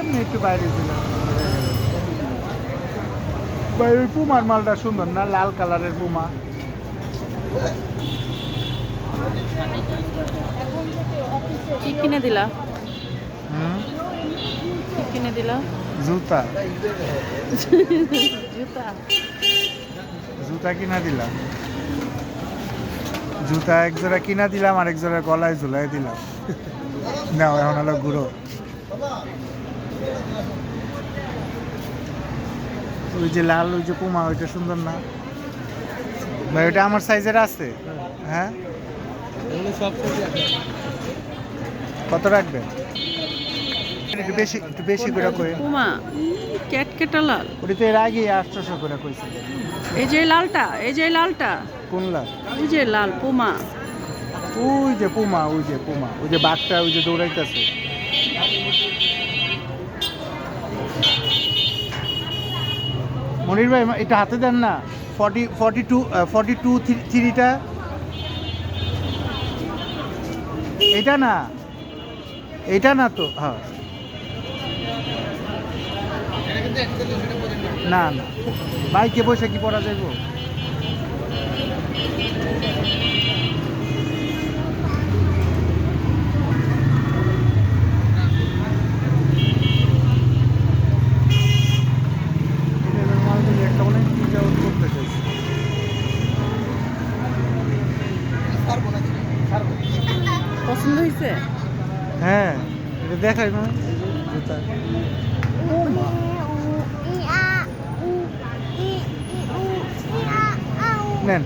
এমনি একটু বাইরে ছিলাম। ভাই ওই পুমার মালটা সুন্দর না, লাল কালারের পুমা। কি কিনে দিলা? হুম, কি কিনে দিলা? জুতা জুতা। জুতা কিনা দিলাম। জুতা এক জোড়া কিনা দিলাম, আর এক জোড়া গলায় ঝুলাই দিলাম। না এখন হলো ঘুরো। ওই যে লাল, ওই যে পুমা, ওইটা সুন্দর না ভাই? ওইটা আমার সাইজের আছে। হ্যাঁ, কত রাখবেন? একটু বেশি করে কই। পুমা ক্যাটকেটা লাল। ওটা তো এর আগে 800 করে কইছে। এই যে লালটা, এই যে লালটা, কোন লাল? ওই যে লাল পুমা। ওই যে পুমা, ওই যে পুমা, ওই যে বাঘটা ওই যে দৌড়াইতেছে। মনির ভাই এটা হাতে দেন না। 42 3টা। এটা না, এটা না তো। হ্যাঁ, না না, বাইকে বসে কি পড়া যাইব? একটা অনেক চিন্তা করতে চাইছি। পছন্দ হয়েছে? হ্যাঁ, এটা দেখাই না জুতা। নেন।